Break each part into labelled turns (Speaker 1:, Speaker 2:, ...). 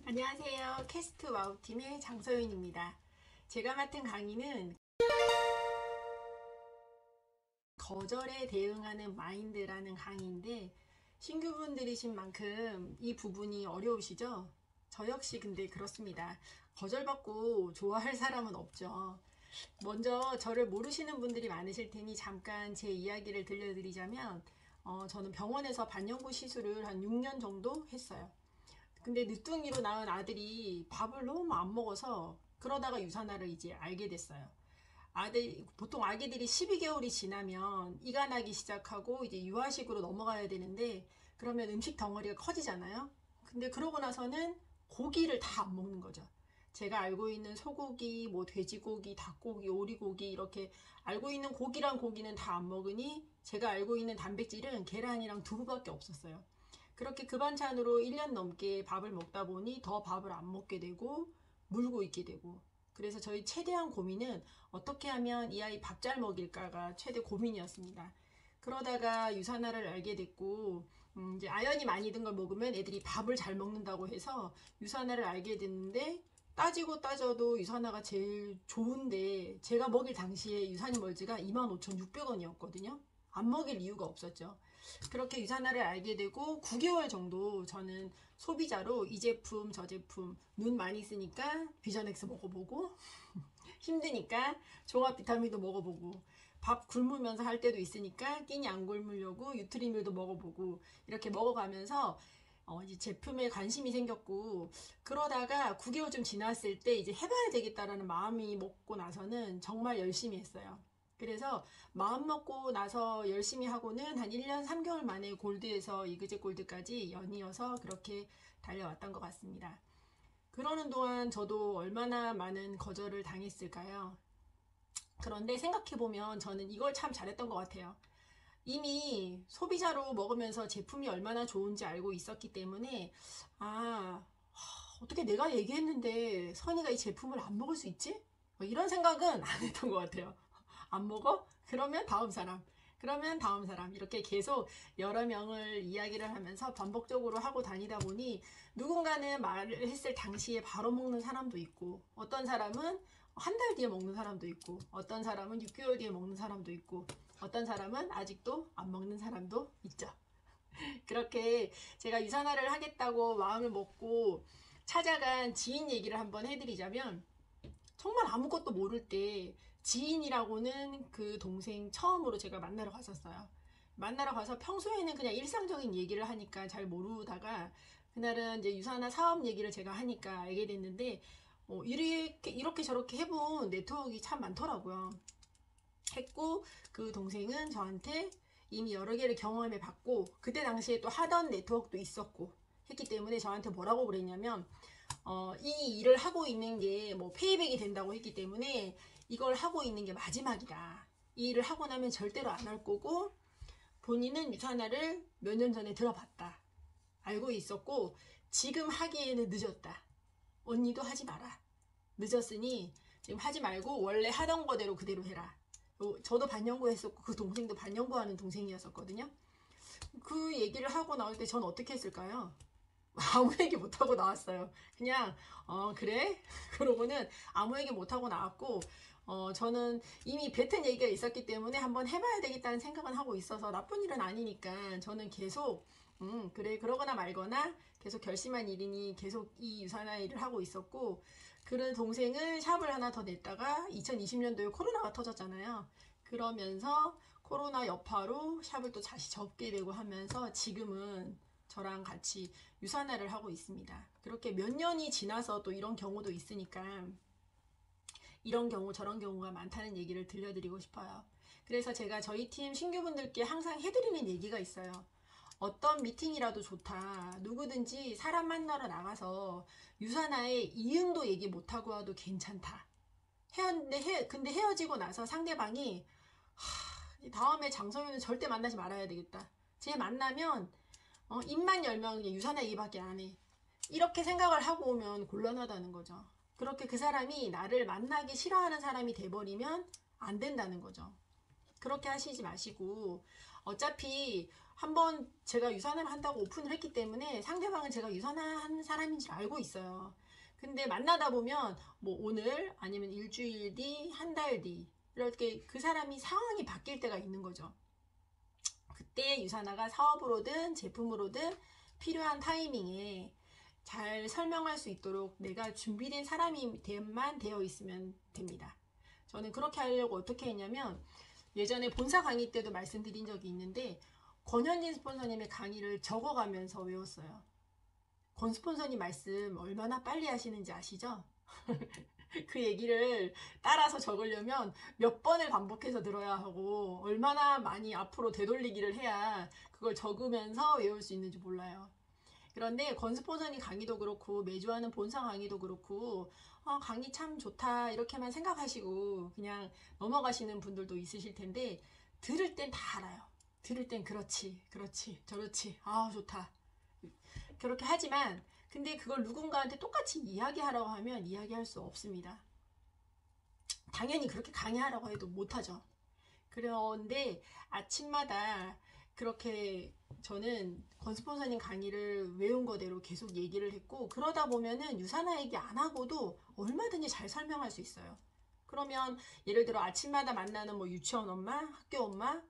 Speaker 1: 안녕하세요. 캐스트 와우팀의 장서윤입니다. 제가 맡은 강의는 거절에 대응하는 마인드라는 강의인데, 신규분들이신 만큼 이 부분이 어려우시죠? 저 역시 근데 그렇습니다. 거절받고 좋아할 사람은 없죠. 먼저 저를 모르시는 분들이 많으실 테니 잠깐 제 이야기를 들려드리자면, 저는 병원에서 반려구 시술을 한 6년 정도 했어요. 근데 늦둥이로 낳은 아들이 밥을 너무 안 먹어서 그러다가 유산화를 이제 알게 됐어요. 보통 아기들이 12개월이 지나면 이가 나기 시작하고 이제 유아식으로 넘어가야 되는데, 그러면 음식 덩어리가 커지잖아요. 근데 그러고 나서는 고기를 다 안 먹는 거죠. 제가 알고 있는 소고기, 뭐 돼지고기, 닭고기, 오리고기 이렇게 알고 있는 고기랑 고기는 다 안 먹으니 제가 알고 있는 단백질은 계란이랑 두부밖에 없었어요. 그렇게 그 반찬으로 1년 넘게 밥을 먹다 보니 더 밥을 안 먹게 되고 물고 있게 되고, 그래서 저희 최대한 고민은 어떻게 하면 이 아이 밥 잘 먹일까가 최대 고민이었습니다. 그러다가 유산화를 알게 됐고, 이제 아연이 많이 든 걸 먹으면 애들이 밥을 잘 먹는다고 해서 유산화를 알게 됐는데, 따지고 따져도 유산화가 제일 좋은데 제가 먹일 당시에 유산이 멀지가 25,600원이었거든요. 안 먹일 이유가 없었죠. 그렇게 유산화를 알게 되고 9개월 정도 저는 소비자로 이 제품 저 제품, 눈 많이 쓰니까 비전엑스 먹어보고 힘드니까 종합 비타민도 먹어보고, 밥 굶으면서 할 때도 있으니까 끼니 안 굶으려고 유트리밀도 먹어보고, 이렇게 먹어가면서 이제 제품에 관심이 생겼고, 그러다가 9개월쯤 지났을 때 이제 해봐야 되겠다라는 마음이 먹고 나서는 정말 열심히 했어요. 그래서 마음 먹고 나서 열심히 하고는 한 1년 3개월 만에 골드에서 이그제 골드까지 연이어서 그렇게 달려왔던 것 같습니다. 그러는 동안 저도 얼마나 많은 거절을 당했을까요? 그런데 생각해보면 저는 이걸 참 잘했던 것 같아요. 이미 소비자로 먹으면서 제품이 얼마나 좋은지 알고 있었기 때문에, 아, 어떻게 내가 얘기했는데 선이가 이 제품을 안 먹을 수 있지? 뭐 이런 생각은 안 했던 것 같아요. 안 먹어? 그러면 다음 사람. 그러면 다음 사람. 이렇게 계속 여러 명을 이야기를 하면서 반복적으로 하고 다니다 보니, 누군가는 말을 했을 당시에 바로 먹는 사람도 있고, 어떤 사람은 한 달 뒤에 먹는 사람도 있고, 어떤 사람은 6개월 뒤에 먹는 사람도 있고, 어떤 사람은 아직도 안 먹는 사람도 있죠. 그렇게 제가 유산화를 하겠다고 마음을 먹고 찾아간 지인 얘기를 한번 해드리자면, 정말 아무것도 모를 때 지인이라고는 그 동생 처음으로 제가 만나러 갔었어요. 만나러 가서 평소에는 그냥 일상적인 얘기를 하니까 잘 모르다가, 그날은 이제 유산화 사업 얘기를 제가 하니까 알게 됐는데, 이렇게 저렇게 해본 네트워크가 참 많더라고요. 했고, 그 동생은 저한테 이미 여러 개를 경험해 봤고, 그때 당시에 또 하던 네트워크도 있었고 했기 때문에 저한테 뭐라고 그랬냐면, 이 일을 하고 있는 게 뭐 페이백이 된다고 했기 때문에 이걸 하고 있는 게 마지막이다. 이 일을 하고 나면 절대로 안 할 거고, 본인은 유산화를 몇 년 전에 들어봤다. 알고 있었고, 지금 하기에는 늦었다. 언니도 하지 마라. 늦었으니 지금 하지 말고 원래 하던 거대로 그대로 해라. 저도 반영구 했었고 그 동생도 반영구 하는 동생이었었거든요. 그 얘기를 하고 나올 때 전 어떻게 했을까요? 아무 얘기 못하고 나왔어요. 그냥 그래? 그러고는 아무 얘기 못하고 나왔고, 저는 이미 뱉은 얘기가 있었기 때문에 한번 해봐야 되겠다는 생각은 하고 있어서 나쁜 일은 아니니까 저는 계속 그래 그러거나 말거나 계속 결심한 일이니 계속 이 유산화 일을 하고 있었고, 그런 동생은 샵을 하나 더 냈다가 2020년도에 코로나가 터졌잖아요. 그러면서 코로나 여파로 샵을 또 다시 접게 되고 하면서 지금은 저랑 같이 유산화를 하고 있습니다. 그렇게 몇 년이 지나서 또 이런 경우도 있으니까 이런 경우 저런 경우가 많다는 얘기를 들려드리고 싶어요. 그래서 제가 저희 팀 신규분들께 항상 해드리는 얘기가 있어요. 어떤 미팅이라도 좋다. 누구든지 사람 만나러 나가서 유산화의 이응도 얘기 못하고 와도 괜찮다. 근데 헤어지고 나서 상대방이 다음에 장성윤은 절대 만나지 말아야 되겠다. 쟤 만나면 입만 열면 그냥 유산화 얘기밖에 안 해. 이렇게 생각을 하고 오면 곤란하다는 거죠. 그렇게 그 사람이 나를 만나기 싫어하는 사람이 돼버리면 안 된다는 거죠. 그렇게 하시지 마시고, 어차피 한번 제가 유산을 한다고 오픈을 했기 때문에 상대방은 제가 유산하는 사람인지 알고 있어요. 근데 만나다 보면 뭐 오늘 아니면 일주일 뒤, 한 달 뒤 이렇게 그 사람이 상황이 바뀔 때가 있는 거죠. 그때 유산화가 사업으로든 제품으로든 필요한 타이밍에 잘 설명할 수 있도록 내가 준비된 사람이만 되어 있으면 됩니다. 저는 그렇게 하려고 어떻게 했냐면 예전에 본사 강의 때도 말씀드린 적이 있는데 권현진 스폰서님의 강의를 적어가면서 외웠어요. 권 스폰서님 말씀 얼마나 빨리 하시는지 아시죠? 그 얘기를 따라서 적으려면 몇 번을 반복해서 들어야 하고 얼마나 많이 앞으로 되돌리기를 해야 그걸 적으면서 외울 수 있는지 몰라요. 그런데 권 스폰서님 강의도 그렇고 매주 하는 본사 강의도 그렇고 강의 참 좋다 이렇게만 생각하시고 그냥 넘어가시는 분들도 있으실 텐데 들을 땐 다 알아요. 들을 땐 그렇지 저렇지 좋다 그렇게 하지만 근데 그걸 누군가한테 똑같이 이야기하라고 하면 이야기할 수 없습니다. 당연히 그렇게 강의하라고 해도 못하죠. 그런데 아침마다 그렇게 저는 권 스폰서님 강의를 외운 거대로 계속 얘기를 했고 그러다 보면은 유산화 얘기 안 하고도 얼마든지 잘 설명할 수 있어요. 그러면 예를 들어 아침마다 만나는 뭐 유치원 엄마, 학교 엄마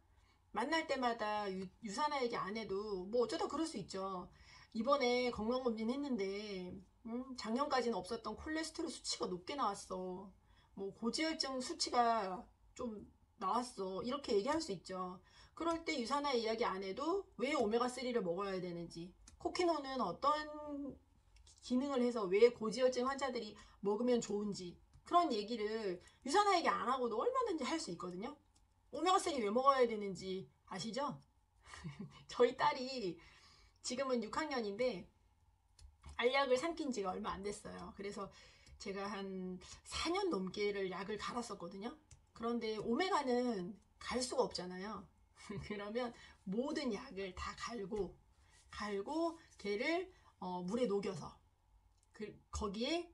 Speaker 1: 만날 때마다 유산화 얘기 안 해도 뭐 어쩌다 그럴 수 있죠. 이번에 건강검진 했는데 작년까지는 없었던 콜레스테롤 수치가 높게 나왔어. 뭐 고지혈증 수치가 좀 나왔어. 이렇게 얘기할 수 있죠. 그럴 때 유산화 이야기 안 해도 왜 오메가3를 먹어야 되는지 코키노는 어떤 기능을 해서 왜 고지혈증 환자들이 먹으면 좋은지 그런 얘기를 유산화 얘기 안 하고도 얼마든지 할 수 있거든요. 오메가3 왜 먹어야 되는지 아시죠? 저희 딸이 지금은 6학년인데 알약을 삼킨 지가 얼마 안 됐어요. 그래서 제가 한 4년 넘게를 약을 갈았었거든요. 그런데 오메가는 갈 수가 없잖아요. 그러면 모든 약을 다 갈고 걔를 물에 녹여서 거기에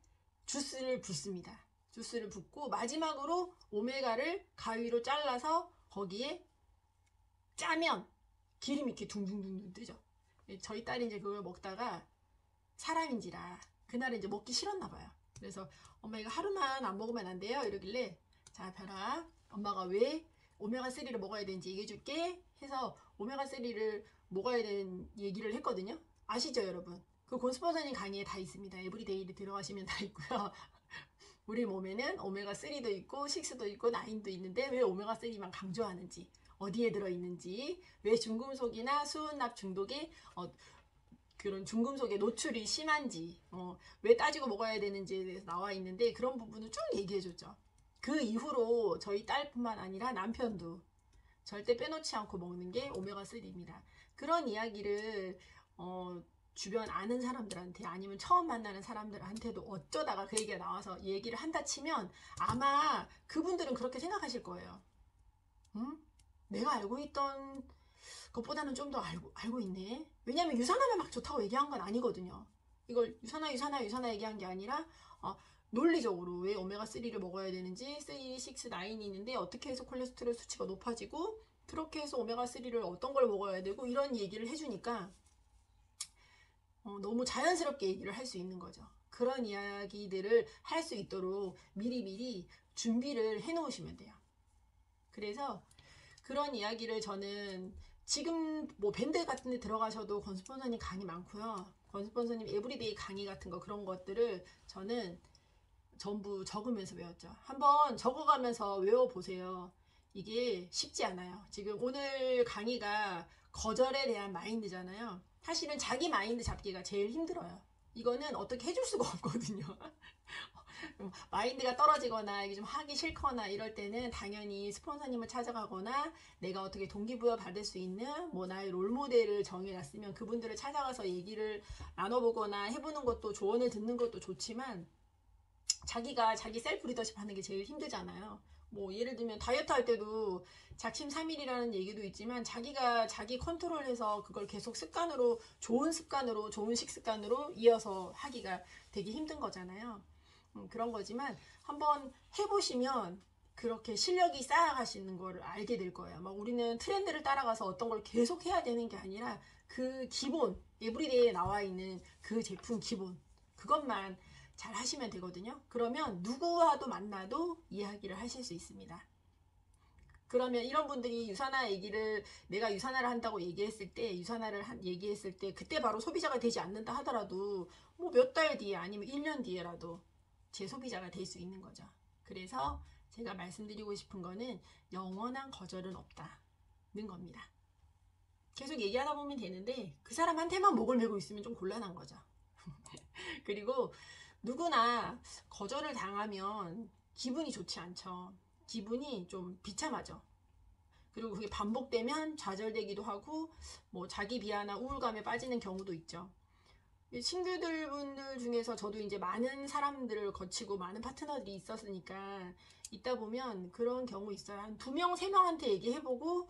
Speaker 1: 주스를 붓습니다. 주스를 붓고 마지막으로 오메가를 가위로 잘라서 거기에 짜면 기름이 이렇게 둥둥둥 뜨죠. 저희 딸이 이제 그걸 먹다가 사람인지라 그날은 이제 먹기 싫었나 봐요. 그래서 엄마 이거 하루만 안 먹으면 안 돼요? 이러길래 자 별아 엄마가 왜 오메가3를 먹어야 되는지 얘기해 줄게 해서 오메가3를 먹어야 되는 얘기를 했거든요. 아시죠 여러분? 그 곤스포서님 강의에 다 있습니다. 에브리데이를 들어가시면 다 있고요. 우리 몸에는 오메가3도 있고 6도 있고 9도 있는데 왜 오메가3만 강조하는지 어디에 들어있는지 왜 중금속이나 수은납 중독에 그런 중금속의 노출이 심한지 왜 따지고 먹어야 되는지에 대해서 나와 있는데 그런 부분을 쭉 얘기해줬죠. 그 이후로 저희 딸뿐만 아니라 남편도 절대 빼놓지 않고 먹는 게 오메가3입니다. 그런 이야기를 주변 아는 사람들한테 아니면 처음 만나는 사람들한테도 어쩌다가 그 얘기가 나와서 얘기를 한다 치면 아마 그분들은 그렇게 생각하실 거예요. 응? 내가 알고 있던 것보다는 좀 더 알고 있네. 왜냐면 유산하면 막 좋다고 얘기한 건 아니거든요. 이걸 유산화 얘기한 게 아니라 논리적으로 왜 오메가3를 먹어야 되는지 3, 6, 9이 있는데 어떻게 해서 콜레스테롤 수치가 높아지고 그렇게 해서 오메가3를 어떤 걸 먹어야 되고 이런 얘기를 해주니까 너무 자연스럽게 얘기를 할 수 있는 거죠. 그런 이야기들을 할 수 있도록 미리미리 준비를 해 놓으시면 돼요. 그래서 그런 이야기를 저는 지금 뭐 밴드 같은 데 들어가셔도 권스폰서님 강의 많고요. 권스폰서님 에브리데이 강의 같은 거 그런 것들을 저는 전부 적으면서 외웠죠. 한번 적어가면서 외워보세요. 이게 쉽지 않아요. 지금 오늘 강의가 거절에 대한 마인드잖아요. 사실은 자기 마인드 잡기가 제일 힘들어요. 이거는 어떻게 해줄 수가 없거든요. 마인드가 떨어지거나 이게 좀 하기 싫거나 이럴 때는 당연히 스폰서님을 찾아가거나 내가 어떻게 동기부여 받을 수 있는 뭐 나의 롤모델을 정해놨으면 그분들을 찾아가서 얘기를 나눠보거나 해보는 것도 조언을 듣는 것도 좋지만 자기가 자기 셀프 리더십 하는 게 제일 힘들잖아요. 뭐 예를 들면 다이어트 할 때도 작심삼일이라는 얘기도 있지만 자기가 자기 컨트롤해서 그걸 계속 습관으로 좋은 식습관으로 이어서 하기가 되게 힘든 거잖아요. 그런 거지만 한번 해보시면 그렇게 실력이 쌓아가시는 걸 알게 될 거예요. 막 우리는 트렌드를 따라가서 어떤 걸 계속 해야 되는 게 아니라 그 기본, 에브리데이에 나와 있는 그 제품 기본, 그것만 잘 하시면 되거든요. 그러면 누구와도 만나도 이야기를 하실 수 있습니다. 그러면 이런 분들이 유산화 얘기를 내가 유산화를 한다고 얘기했을 때 얘기했을 때 그때 바로 소비자가 되지 않는다 하더라도 뭐 몇 달 뒤에 아니면 1년 뒤에라도 제 소비자가 될 수 있는 거죠. 그래서 제가 말씀드리고 싶은 거는 영원한 거절은 없다는 겁니다. 계속 얘기하다 보면 되는데 그 사람한테만 목을 메고 있으면 좀 곤란한 거죠. 그리고 누구나 거절을 당하면 기분이 좋지 않죠. 기분이 좀 비참하죠. 그리고 그게 반복되면 좌절되기도 하고 뭐 자기 비하나 우울감에 빠지는 경우도 있죠. 친구들 분들 중에서 저도 이제 많은 사람들을 거치고 많은 파트너들이 있었으니까 있다 보면 그런 경우 있어요. 한 2명, 3명한테 얘기해보고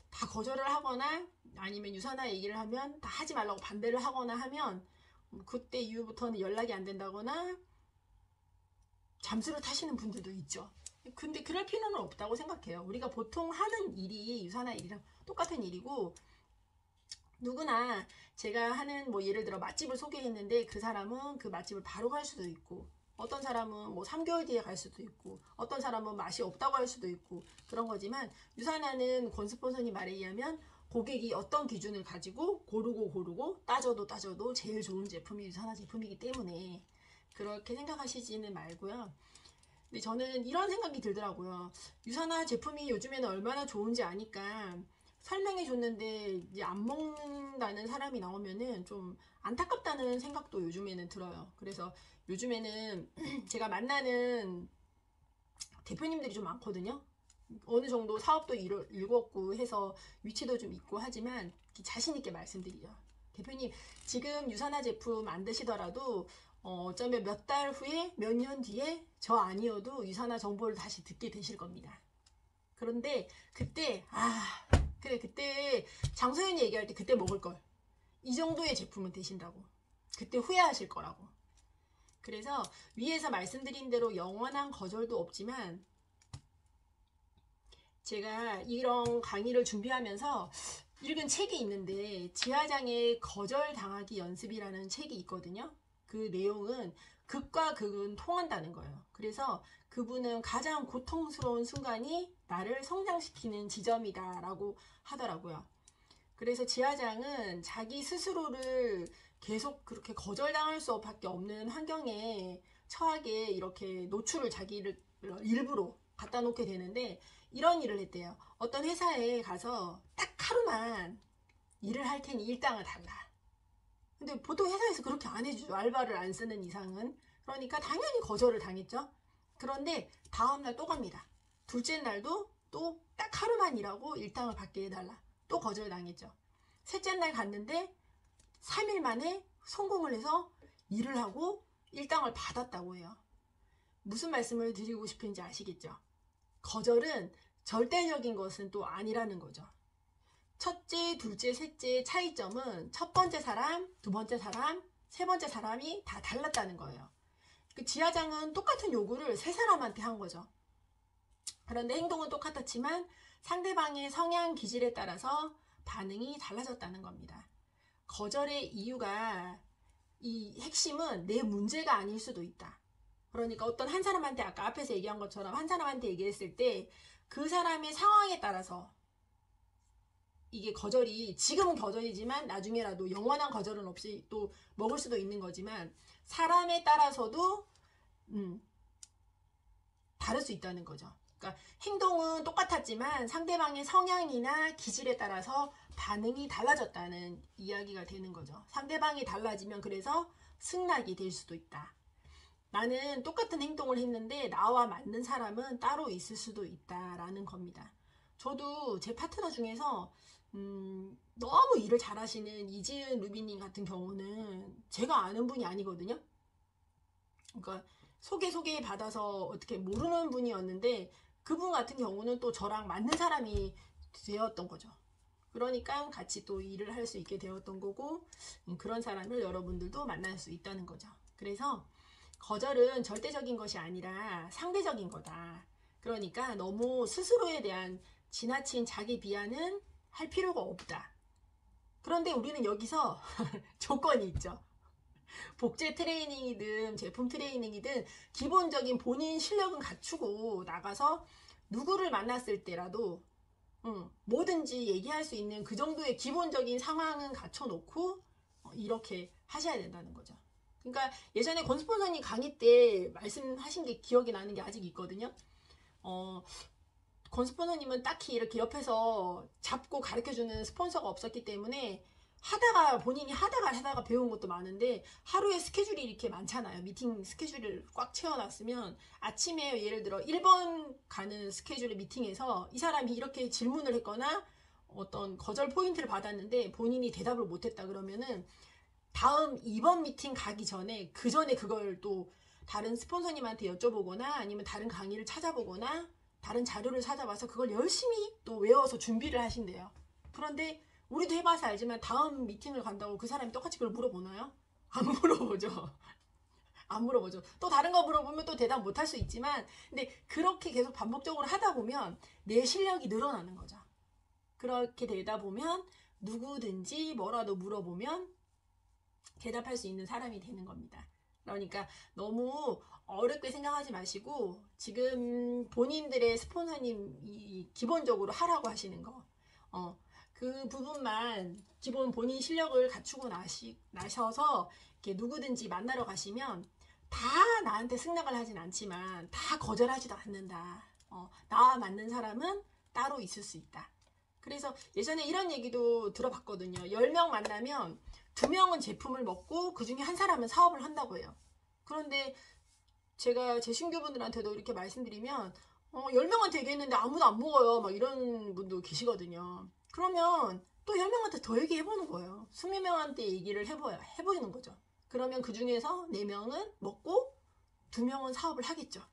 Speaker 1: 다 거절을 하거나 아니면 유산화 얘기를 하면 다 하지 말라고 반대를 하거나 하면 그때 이후부터는 연락이 안 된다거나 잠수를 타시는 분들도 있죠. 근데 그럴 필요는 없다고 생각해요. 우리가 보통 하는 일이 유산화 일이랑 똑같은 일이고 누구나 제가 하는 뭐 예를 들어 맛집을 소개했는데 그 사람은 그 맛집을 바로 갈 수도 있고 어떤 사람은 뭐 3개월 뒤에 갈 수도 있고 어떤 사람은 맛이 없다고 할 수도 있고 그런 거지만 유산화는 권 스폰서님 말에 의하면 고객이 어떤 기준을 가지고 고르고 따져도 제일 좋은 제품이 유산화 제품이기 때문에 그렇게 생각하시지는 말고요. 근데 저는 이런 생각이 들더라고요. 유산화 제품이 요즘에는 얼마나 좋은지 아니까 설명해 줬는데 이제 안 먹는다는 사람이 나오면은 좀 안타깝다는 생각도 요즘에는 들어요. 그래서 요즘에는 제가 만나는 대표님들이 좀 많거든요. 어느 정도 사업도 일궜고 해서 위치도 좀 있고 하지만 자신 있게 말씀드리죠. 대표님 지금 유산화 제품 안 드시더라도 어쩌면 몇 달 후에 몇 년 뒤에 저 아니어도 유산화 정보를 다시 듣게 되실 겁니다. 그런데 그때 그래 그때 장소연이 얘기할 때 그때 먹을 걸 이 정도의 제품은 되신다고 그때 후회하실 거라고. 그래서 위에서 말씀드린 대로 영원한 거절도 없지만 제가 이런 강의를 준비하면서 읽은 책이 있는데 지하장의 거절당하기 연습이라는 책이 있거든요. 그 내용은 극과 극은 통한다는 거예요. 그래서 그분은 가장 고통스러운 순간이 나를 성장시키는 지점이다 라고 하더라고요. 그래서 지하장은 자기 스스로를 계속 그렇게 거절당할 수밖에 없는 환경에 처하게 이렇게 노출을 자기를 일부러 갖다 놓게 되는데 이런 일을 했대요. 어떤 회사에 가서 딱 하루만 일을 할 테니 일당을 달라. 근데 보통 회사에서 그렇게 안 해주죠. 알바를 안 쓰는 이상은. 그러니까 당연히 거절을 당했죠. 그런데 다음날 또 갑니다. 둘째 날도 또 딱 하루만 일하고 일당을 받게 해달라. 또 거절당했죠. 셋째 날 갔는데 3일 만에 성공을 해서 일을 하고 일당을 받았다고 해요. 무슨 말씀을 드리고 싶은지 아시겠죠? 거절은 절대적인 것은 또 아니라는 거죠. 첫째, 둘째, 셋째 차이점은 첫 번째 사람, 두 번째 사람, 세 번째 사람이 다 달랐다는 거예요. 그 지하장은 똑같은 요구를 세 사람한테 한 거죠. 그런데 행동은 똑같았지만 상대방의 성향 기질에 따라서 반응이 달라졌다는 겁니다. 거절의 이유가 이 핵심은 내 문제가 아닐 수도 있다. 그러니까 어떤 한 사람한테 아까 앞에서 얘기한 것처럼 한 사람한테 얘기했을 때 그 사람의 상황에 따라서 이게 거절이 지금은 거절이지만 나중에라도 영원한 거절은 없이 또 먹을 수도 있는 거지만 사람에 따라서도 다를 수 있다는 거죠. 그러니까 행동은 똑같았지만 상대방의 성향이나 기질에 따라서 반응이 달라졌다는 이야기가 되는 거죠. 상대방이 달라지면 그래서 승낙이 될 수도 있다. 나는 똑같은 행동을 했는데 나와 맞는 사람은 따로 있을 수도 있다라는 겁니다. 저도 제 파트너 중에서 너무 일을 잘하시는 이지은 루비님 같은 경우는 제가 아는 분이 아니거든요. 그러니까 소개 받아서 어떻게 모르는 분이었는데 그분 같은 경우는 또 저랑 맞는 사람이 되었던 거죠. 그러니까 같이 또 일을 할 수 있게 되었던 거고 그런 사람을 여러분들도 만날 수 있다는 거죠. 그래서 거절은 절대적인 것이 아니라 상대적인 거다. 그러니까 너무 스스로에 대한 지나친 자기 비하는 할 필요가 없다. 그런데 우리는 여기서 조건이 있죠. 복제 트레이닝이든 제품 트레이닝이든 기본적인 본인 실력은 갖추고 나가서 누구를 만났을 때라도 뭐든지 얘기할 수 있는 그 정도의 기본적인 상황은 갖춰놓고 이렇게 하셔야 된다는 거죠. 그러니까 예전에 권 스폰서님 강의 때 말씀하신 게 기억이 나는 게 아직 있거든요. 권 스폰서님은 딱히 이렇게 옆에서 잡고 가르쳐주는 스폰서가 없었기 때문에 본인이 하다가 배운 것도 많은데 하루에 스케줄이 이렇게 많잖아요. 미팅 스케줄을 꽉 채워놨으면 아침에 예를 들어 1번 가는 스케줄의 미팅에서 이 사람이 이렇게 질문을 했거나 어떤 거절 포인트를 받았는데 본인이 대답을 못했다 그러면은 다음 2번 미팅 가기 전에 그 전에 그걸 또 다른 스폰서님한테 여쭤보거나 아니면 다른 강의를 찾아보거나 다른 자료를 찾아봐서 그걸 열심히 또 외워서 준비를 하신대요. 그런데 우리도 해봐서 알지만 다음 미팅을 간다고 그 사람이 똑같이 그걸 물어보나요? 안 물어보죠. 안 물어보죠. 또 다른 거 물어보면 또 대답 못할 수 있지만 근데 그렇게 계속 반복적으로 하다 보면 내 실력이 늘어나는 거죠. 그렇게 되다 보면 누구든지 뭐라도 물어보면 대답할 수 있는 사람이 되는 겁니다. 그러니까 너무 어렵게 생각하지 마시고 지금 본인들의 스폰서님이 기본적으로 하라고 하시는 거 그 부분만 기본 본인 실력을 갖추고 나셔서 이렇게 누구든지 만나러 가시면 다 나한테 승낙을 하진 않지만 다 거절하지도 않는다. 나와 맞는 사람은 따로 있을 수 있다. 그래서 예전에 이런 얘기도 들어봤거든요. 10명 만나면 2명은 제품을 먹고 그 중에 한 사람은 사업을 한다고 해요. 그런데 제가 제 신규분들한테도 이렇게 말씀드리면 10명한테 얘기했는데 아무도 안 먹어요. 막 이런 분도 계시거든요. 그러면 또 10명한테 더 얘기해보는 거예요. 20명한테 얘기를 해보이는 거죠. 그러면 그 중에서 4명은 먹고 2명은 사업을 하겠죠.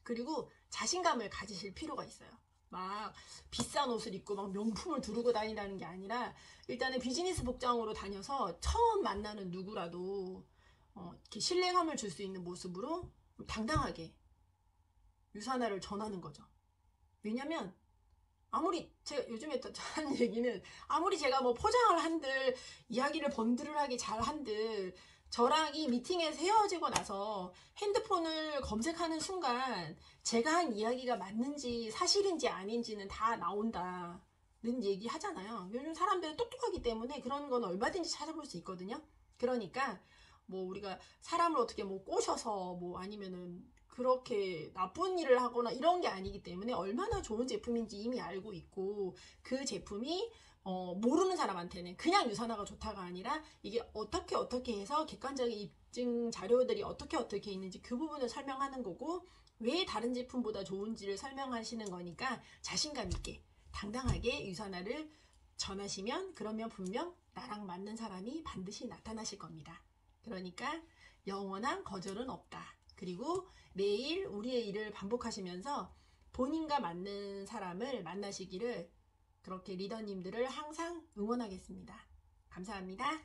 Speaker 1: 그리고 자신감을 가지실 필요가 있어요. 막 비싼 옷을 입고 막 명품을 두르고 다니라는 게 아니라 일단은 비즈니스 복장으로 다녀서 처음 만나는 누구라도 이렇게 신뢰감을 줄 수 있는 모습으로 당당하게 유산화를 전하는 거죠. 왜냐면 아무리 제가 요즘에 또 하는 얘기는 아무리 제가 뭐 포장을 한들 이야기를 번들하게 잘 한들 저랑 이 미팅에서 헤어지고 나서 핸드폰을 검색하는 순간 제가 한 이야기가 맞는지 사실인지 아닌지는 다 나온다는 얘기 하잖아요. 요즘 사람들은 똑똑하기 때문에 그런 건 얼마든지 찾아볼 수 있거든요. 그러니까 뭐 우리가 사람을 어떻게 뭐 꼬셔서 뭐 아니면은 그렇게 나쁜 일을 하거나 이런 게 아니기 때문에 얼마나 좋은 제품인지 이미 알고 있고 그 제품이 모르는 사람한테는 그냥 유산화가 좋다가 아니라 이게 어떻게 해서 객관적인 입증 자료들이 어떻게 있는지 그 부분을 설명하는 거고 왜 다른 제품보다 좋은지를 설명하시는 거니까 자신감 있게 당당하게 유산화를 전하시면 그러면 분명 나랑 맞는 사람이 반드시 나타나실 겁니다. 그러니까 영원한 거절은 없다. 그리고 매일 우리의 일을 반복하시면서 본인과 맞는 사람을 만나시기를 그렇게 리더님들을 항상 응원하겠습니다. 감사합니다.